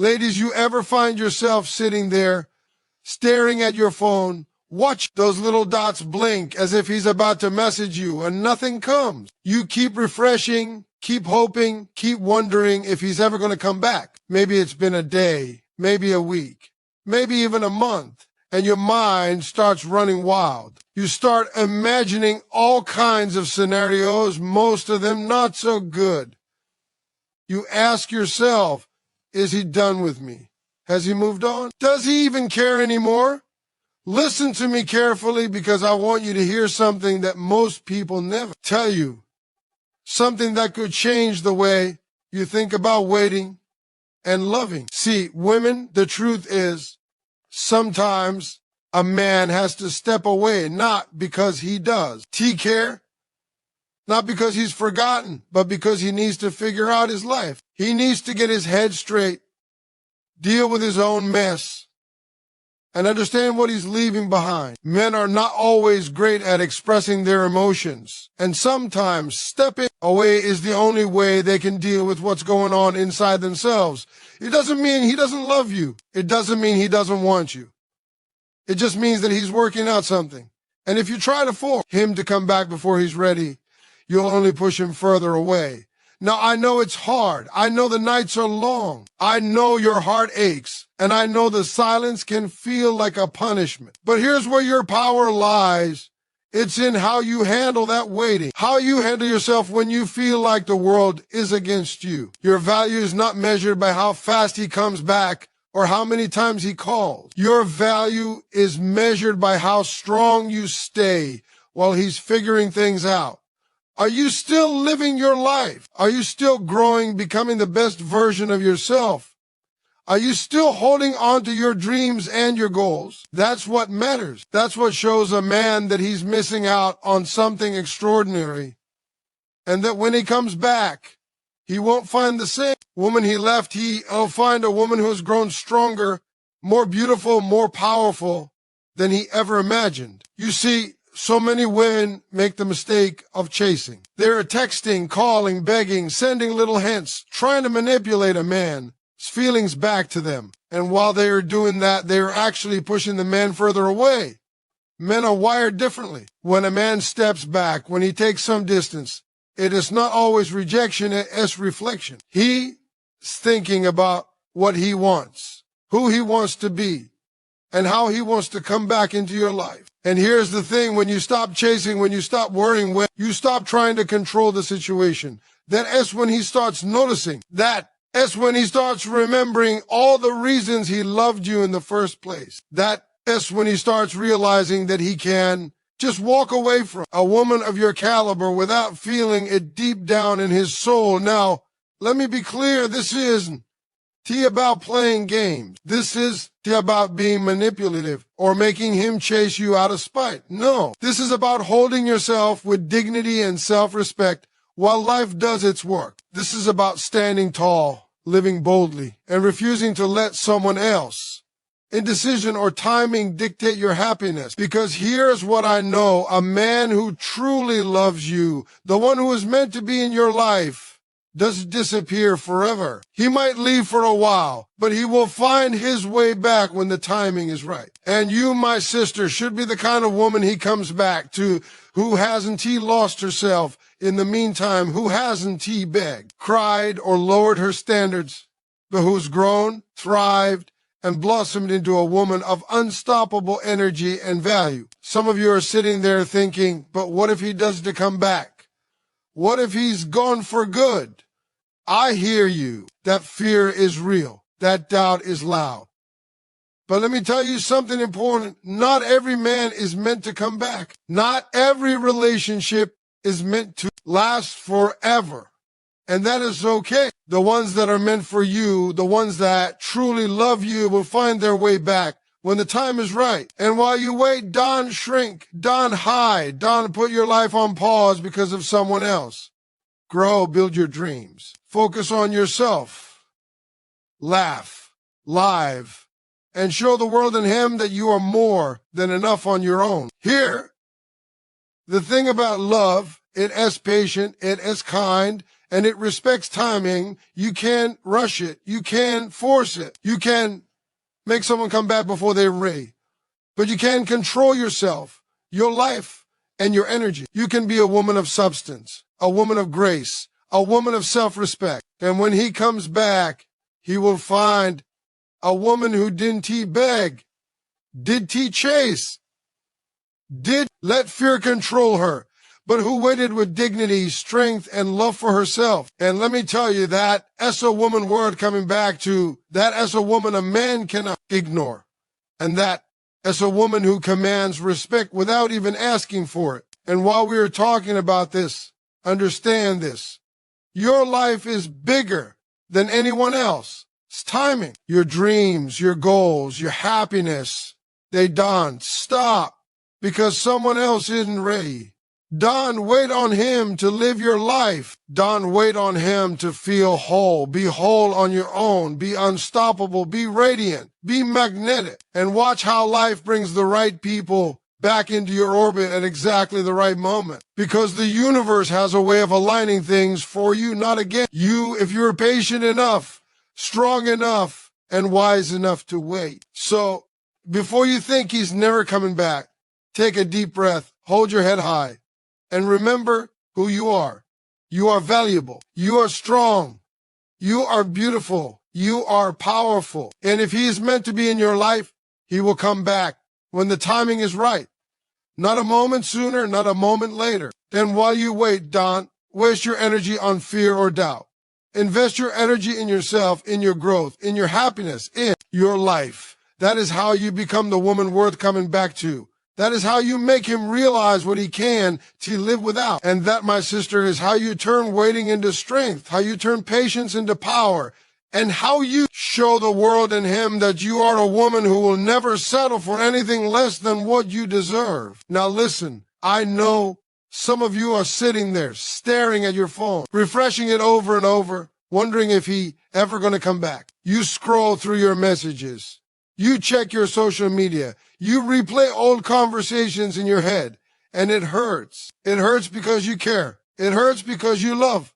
Ladies, you ever find yourself sitting there, staring at your phone, watch those little dots blink as if he's about to message you and nothing comes? You keep refreshing, keep hoping, keep wondering if he's ever going to come back. Maybe it's been a day, maybe a week, maybe even a month, and your mind starts running wild. You start imagining all kinds of scenarios, most of them not so good. You ask yourself, is he done with me? Has he moved on? Does he even care anymore? Listen to me carefully because I want you to hear something that most people never tell you. Something that could change the way you think about waiting and loving. See, women, the truth is, sometimes a man has to step away, not because he does. Care? Not because he's forgotten, but because he needs to figure out his life. He needs to get his head straight, deal with his own mess, and understand what he's leaving behind. Men are not always great at expressing their emotions, and sometimes stepping away is the only way they can deal with what's going on inside themselves. It doesn't mean he doesn't love you. It doesn't mean he doesn't want you. It just means that he's working out something. And if you try to force him to come back before he's ready, you'll only push him further away. Now, I know it's hard. I know the nights are long. I know your heart aches. And I know the silence can feel like a punishment. But here's where your power lies. It's in how you handle that waiting. How you handle yourself when you feel like the world is against you. Your value is not measured by how fast he comes back or how many times he calls. Your value is measured by how strong you stay while he's figuring things out. Are you still living your life? Are you still growing, becoming the best version of yourself? Are you still holding on to your dreams and your goals? That's what matters. That's what shows a man that he's missing out on something extraordinary. And that when he comes back, he won't find the same woman he left. He'll find a woman who has grown stronger, more beautiful, more powerful than he ever imagined. You see, so many women make the mistake of chasing. They're texting, calling, begging, sending little hints, trying to manipulate a man's feelings back to them. And while they are doing that, they are actually pushing the man further away. Men are wired differently. When a man steps back, when he takes some distance, it is not always rejection, it's reflection. He's thinking about what he wants, who he wants to be, and how he wants to come back into your life. And here's the thing, when you stop chasing, when you stop worrying, when you stop trying to control the situation, that's when he starts noticing. That's when he starts remembering all the reasons he loved you in the first place. That's when he starts realizing that he can just walk away from a woman of your caliber without feeling it deep down in his soul. Now, let me be clear, this isn't about playing games. This is about being manipulative or making him chase you out of spite. No, this is about holding yourself with dignity and self-respect while life does its work. This is about standing tall, living boldly, and refusing to let someone else, indecision or timing, dictate your happiness. Because here's what I know, a man who truly loves you, the one who is meant to be in your life, doesn't disappear forever. He might leave for a while, but he will find his way back when the timing is right. And you, my sister, should be the kind of woman he comes back to, who hasn't he lost herself in the meantime, who hasn't he begged, cried, or lowered her standards, but who's grown, thrived, and blossomed into a woman of unstoppable energy and value. Some of you are sitting there thinking, but what if he does to come back? What if he's gone for good? I hear you. That fear is real. That doubt is loud. But let me tell you something important. Not every man is meant to come back. Not every relationship is meant to last forever. And that is okay. The ones that are meant for you, the ones that truly love you, will find their way back when the time is right. And while you wait, don't shrink, don't hide, don't put your life on pause because of someone else. Grow, build your dreams. Focus on yourself. Laugh, live, and show the world and him that you are more than enough on your own. Here, the thing about love, it is patient, it is kind, and it respects timing. You can't rush it. You can't force it. You can make someone come back before they're ready. But you can control yourself, your life, and your energy. You can be a woman of substance, a woman of grace, a woman of self-respect. And when he comes back, he will find a woman who didn't beg, did chase, did let fear control her, but who waited with dignity, strength, and love for herself. And let me tell you that as a woman word coming back to that as a woman a man cannot ignore. And that as a woman who commands respect without even asking for it. And while we are talking about this, understand this. Your life is bigger than anyone else. It's timing. Your dreams, your goals, your happiness, they don't stop because someone else isn't ready. Don't wait on him to live your life. Don't wait on him to feel whole. Be whole on your own. Be unstoppable. Be radiant. Be magnetic. And watch how life brings the right people back into your orbit at exactly the right moment. Because the universe has a way of aligning things for you, not against you, if you're patient enough, strong enough, and wise enough to wait. So before you think he's never coming back, take a deep breath, hold your head high, and remember who you are. You are valuable. You are strong. You are beautiful. You are powerful. And if he is meant to be in your life, he will come back when the timing is right. Not a moment sooner, not a moment later. And while you wait, don't waste your energy on fear or doubt. Invest your energy in yourself, in your growth, in your happiness, in your life. That is how you become the woman worth coming back to. That is how you make him realize what he can to live without. And that, my sister, is how you turn waiting into strength, how you turn patience into power, and how you show the world and him that you are a woman who will never settle for anything less than what you deserve. Now listen, I know some of you are sitting there staring at your phone, refreshing it over and over, wondering if he ever going to come back. You scroll through your messages. You check your social media. You replay old conversations in your head, and it hurts. It hurts because you care. It hurts because you love.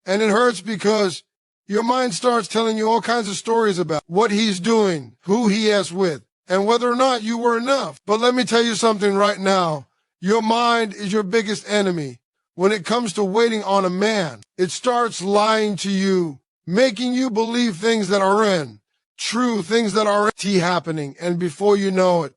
And it hurts because your mind starts telling you all kinds of stories about what he's doing, who he is with, and whether or not you were enough. But let me tell you something right now. Your mind is your biggest enemy. When it comes to waiting on a man, it starts lying to you, making you believe things that are true, things that are happening. And before you know it,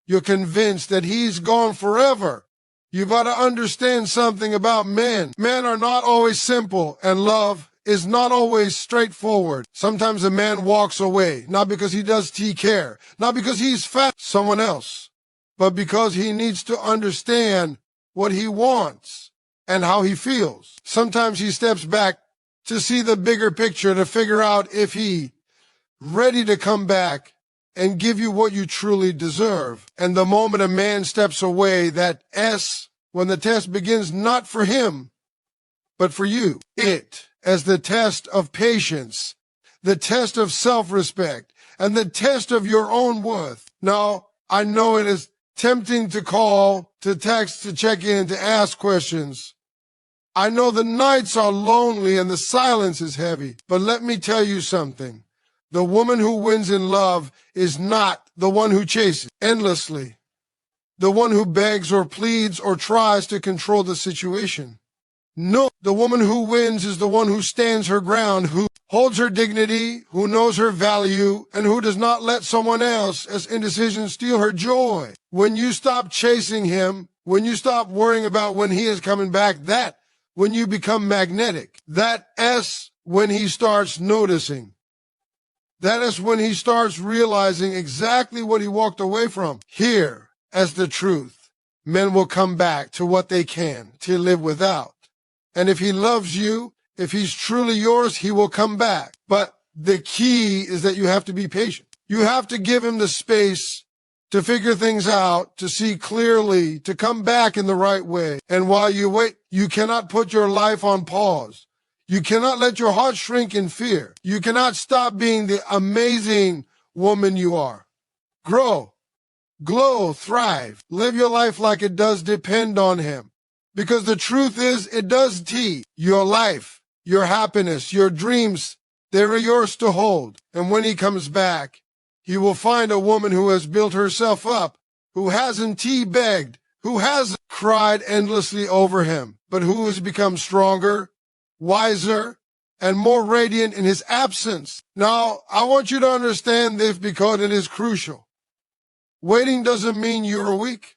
you're convinced that he's gone forever. You've got to understand something about men. Men are not always simple, and love is not always straightforward. Sometimes a man walks away, not because he does care, not because he's fat, someone else, but because he needs to understand what he wants and how he feels. Sometimes he steps back to see the bigger picture, to figure out if he's ready to come back and give you what you truly deserve. And the moment a man steps away, that when the test begins, not for him, but for you, as the test of patience, the test of self-respect, and the test of your own worth. Now, I know it is tempting to call, to text, to check in, to ask questions. I know the nights are lonely and the silence is heavy, but let me tell you something. The woman who wins in love is not the one who chases endlessly, the one who begs or pleads or tries to control the situation. No, the woman who wins is the one who stands her ground, who holds her dignity, who knows her value, and who does not let someone else's indecision steal her joy. When you stop chasing him, when you stop worrying about when he is coming back, when you become magnetic, when he starts noticing. That is when he starts realizing exactly what he walked away from. Here, as the truth, men will come back to what they can to live without. And if he loves you, if he's truly yours, he will come back. But the key is that you have to be patient. You have to give him the space to figure things out, to see clearly, to come back in the right way. And while you wait, you cannot put your life on pause. You cannot let your heart shrink in fear. You cannot stop being the amazing woman you are. Grow, glow, thrive. Live your life like it does depend on him. Because the truth is, it does your life. your happiness, your dreams, they're yours to hold. And when he comes back, he will find a woman who has built herself up, who hasn't teabagged, who hasn't cried endlessly over him, but who has become stronger, wiser, and more radiant in his absence. Now, I want you to understand this because it is crucial. Waiting doesn't mean you're weak.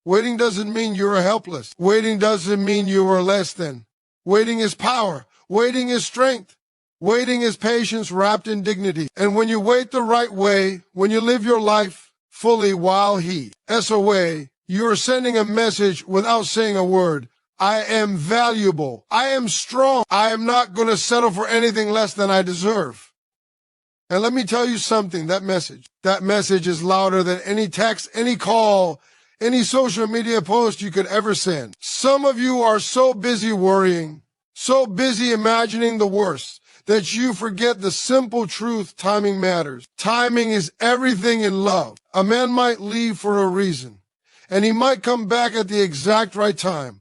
Waiting doesn't mean you're helpless. Waiting doesn't mean you are less than. Waiting is power. Waiting is strength. Waiting is patience wrapped in dignity. And when you wait the right way, when you live your life fully while he, SOA, you are sending a message without saying a word. I am valuable. I am strong. I am not going to settle for anything less than I deserve. And let me tell you something, that message is louder than any text, any call, any social media post you could ever send. Some of you are so busy worrying, so busy imagining the worst, that you forget the simple truth: timing matters. Timing is everything in love. A man might leave for a reason, and he might come back at the exact right time.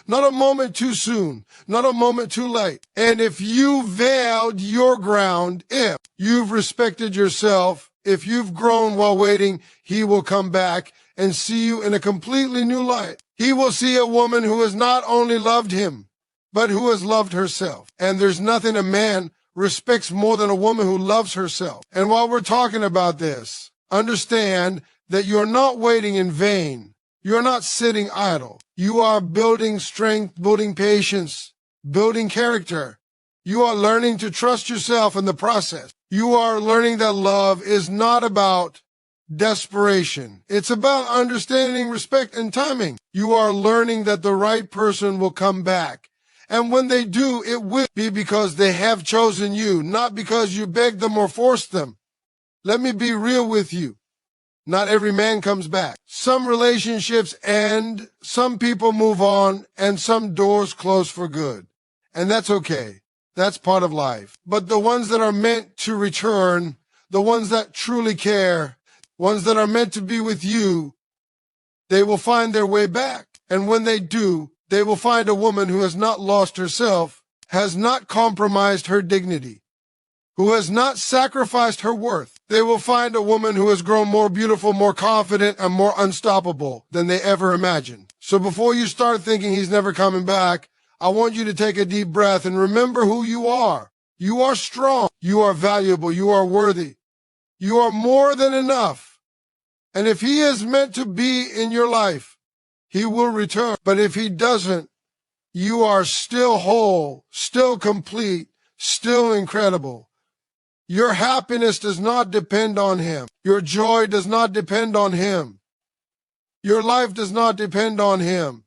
Not a moment too soon, not a moment too late. And if you veiled your ground, if you've respected yourself, if you've grown while waiting, he will come back and see you in a completely new light. He will see a woman who has not only loved him, but who has loved herself. And there's nothing a man respects more than a woman who loves herself. And while we're talking about this, understand that you're not waiting in vain. You're not sitting idle. You are building strength, building patience, building character. You are learning to trust yourself in the process. You are learning that love is not about desperation. It's about understanding, respect, and timing. You are learning that the right person will come back. And when they do, it will be because they have chosen you, not because you begged them or forced them. Let me be real with you. Not every man comes back. Some relationships end, some people move on, and some doors close for good. And that's okay. That's part of life. But the ones that are meant to return, the ones that truly care, ones that are meant to be with you, they will find their way back. And when they do, they will find a woman who has not lost herself, has not compromised her dignity, who has not sacrificed her worth. They will find a woman who has grown more beautiful, more confident, and more unstoppable than they ever imagined. So before you start thinking he's never coming back, I want you to take a deep breath and remember who you are. You are strong. You are valuable. You are worthy. You are more than enough. And if he is meant to be in your life, he will return. But if he doesn't, you are still whole, still complete, still incredible. Your happiness does not depend on him. Your joy does not depend on him. Your life does not depend on him.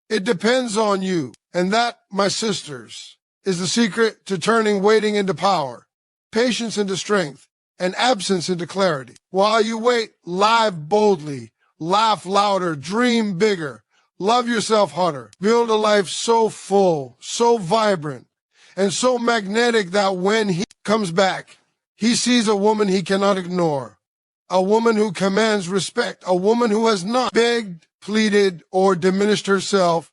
It depends on you. And that, my sisters, is the secret to turning waiting into power, patience into strength, and absence into clarity. While you wait, live boldly, laugh louder, dream bigger, love yourself harder, build a life so full, so vibrant, and so magnetic that when he comes back, he sees a woman he cannot ignore, a woman who commands respect, a woman who has not begged, pleaded, or diminished herself,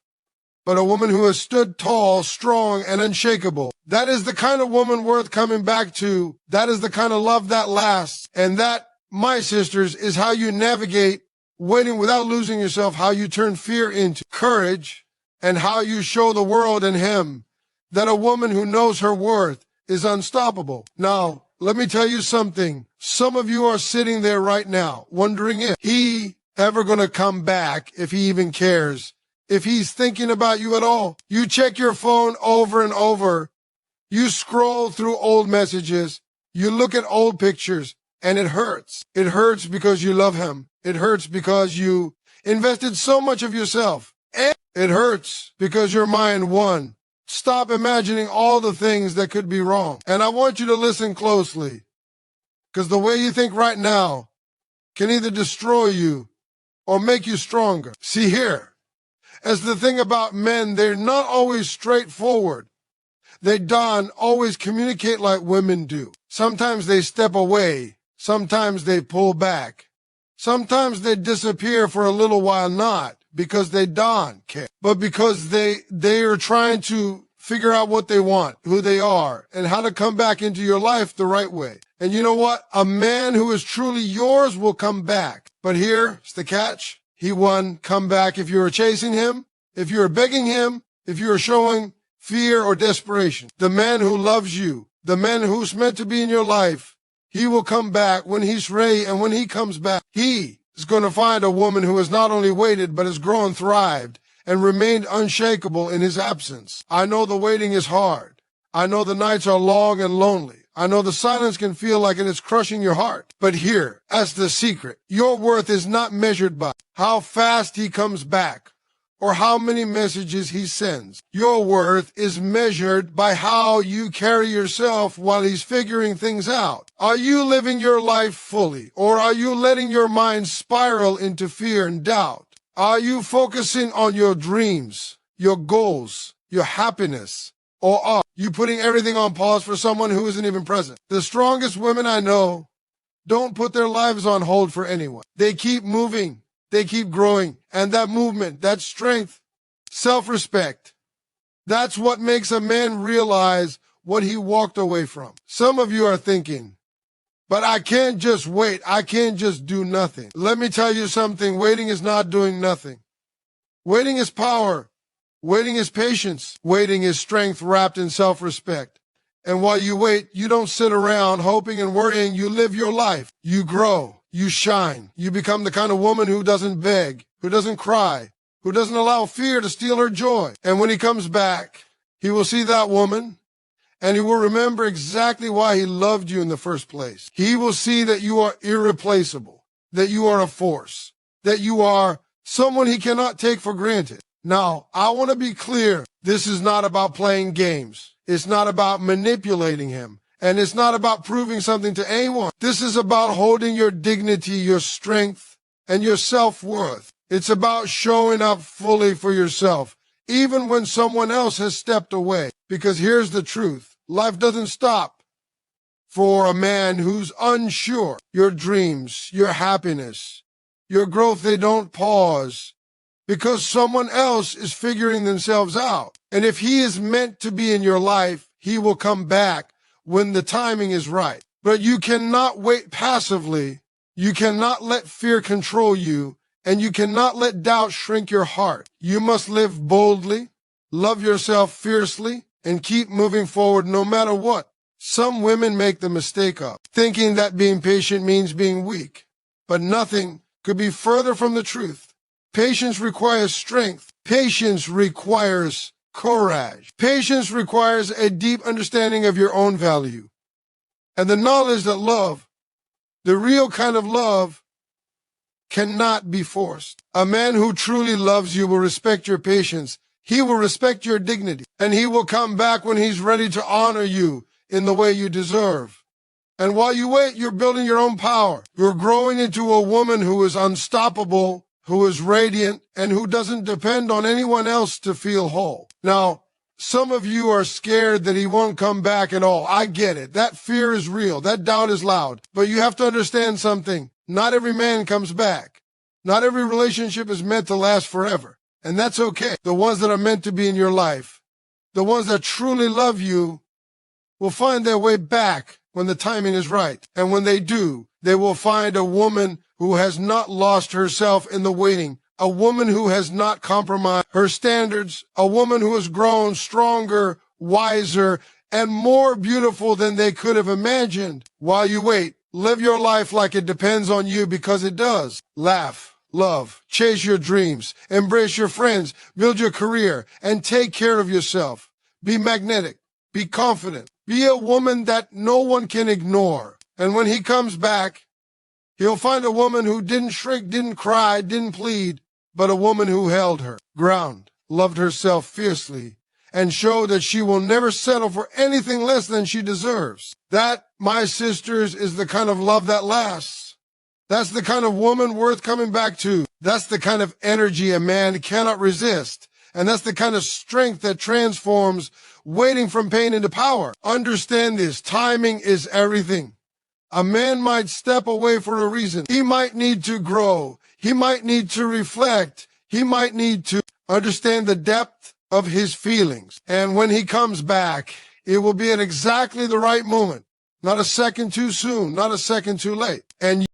but a woman who has stood tall, strong, and unshakable. That is the kind of woman worth coming back to. That is the kind of love that lasts. And that, my sisters, is how you navigate waiting without losing yourself, how you turn fear into courage, and how you show the world and him that a woman who knows her worth is unstoppable. Now, let me tell you something. Some of you are sitting there right now wondering if he ever going to come back, if he even cares, if he's thinking about you at all. You check your phone over and over. You scroll through old messages. You look at old pictures, and it hurts. It hurts because you love him. It hurts because you invested so much of yourself. And it hurts because your mind won. Stop imagining all the things that could be wrong. And I want you to listen closely, because the way you think right now can either destroy you or make you stronger. See here, as the thing about men, they're not always straightforward. They don't always communicate like women do. Sometimes they step away. Sometimes they pull back. Sometimes they disappear for a little while, not because they don't care, but because they are trying to figure out what they want, who they are, and how to come back into your life the right way. And you know what? A man who is truly yours will come back. But here's the catch. He won't come back if you are chasing him, if you are begging him, if you are showing fear or desperation. The man who loves you, the man who's meant to be in your life, he will come back when he's ready. And when he comes back, he is going to find a woman who has not only waited, but has grown, thrived, and remained unshakable in his absence. I know the waiting is hard. I know the nights are long and lonely. I know the silence can feel like it is crushing your heart. But here, as the secret, your worth is not measured by how fast he comes back or how many messages he sends. Your worth is measured by how you carry yourself while he's figuring things out. Are you living your life fully, or are you letting your mind spiral into fear and doubt? Are you focusing on your dreams, your goals, your happiness, or are you putting everything on pause for someone who isn't even present? The strongest women I know don't put their lives on hold for anyone. They keep moving. They keep growing. And that movement, that strength, self-respect, that's what makes a man realize what he walked away from. Some of you are thinking, but I can't just wait. I can't just do nothing. Let me tell you something. Waiting is not doing nothing. Waiting is power. Waiting is patience. Waiting is strength wrapped in self-respect. And while you wait, you don't sit around hoping and worrying. You live your life. You grow. You shine. You become the kind of woman who doesn't beg, who doesn't cry, who doesn't allow fear to steal her joy. And when he comes back, he will see that woman, and he will remember exactly why he loved you in the first place. He will see that you are irreplaceable, that you are a force, that you are someone he cannot take for granted. Now, I want to be clear. This is not about playing games. It's not about manipulating him. And it's not about proving something to anyone. This is about holding your dignity, your strength, and your self-worth. It's about showing up fully for yourself, even when someone else has stepped away. Because here's the truth. Life doesn't stop for a man who's unsure. Your dreams, your happiness, your growth, they don't pause because someone else is figuring themselves out. And if he is meant to be in your life, he will come back when the timing is right. But you cannot wait passively. You cannot let fear control you, and you cannot let doubt shrink your heart. You must live boldly, love yourself fiercely, and keep moving forward no matter what. Some women make the mistake of thinking that being patient means being weak, but nothing could be further from the truth. Patience requires strength. Patience requires courage. Patience requires a deep understanding of your own value and the knowledge that love, the real kind of love, cannot be forced. A man who truly loves you will respect your patience. He will respect your dignity, and he will come back when he's ready to honor you in the way you deserve. And while you wait, you're building your own power. You're growing into a woman who is unstoppable, who is radiant, and who doesn't depend on anyone else to feel whole. Now, some of you are scared that he won't come back at all. I get it. That fear is real. That doubt is loud. But you have to understand something. Not every man comes back. Not every relationship is meant to last forever. And that's okay. The ones that are meant to be in your life, the ones that truly love you, will find their way back when the timing is right. And when they do, they will find a woman who has not lost herself in the waiting, a woman who has not compromised her standards, a woman who has grown stronger, wiser, and more beautiful than they could have imagined. While you wait, live your life like it depends on you, because it does. Laugh, love, chase your dreams, embrace your friends, build your career, and take care of yourself. Be magnetic, be confident, be a woman that no one can ignore. And when he comes back, he'll find a woman who didn't shrink, didn't cry, didn't plead, but a woman who held her ground, loved herself fiercely, and showed that she will never settle for anything less than she deserves. That, my sisters, is the kind of love that lasts. That's the kind of woman worth coming back to. That's the kind of energy a man cannot resist. And that's the kind of strength that transforms waiting from pain into power. Understand this. Timing is everything. A man might step away for a reason. He might need to grow. He might need to reflect. He might need to understand the depth of his feelings. And when he comes back, it will be at exactly the right moment. Not a second too soon, not a second too late. And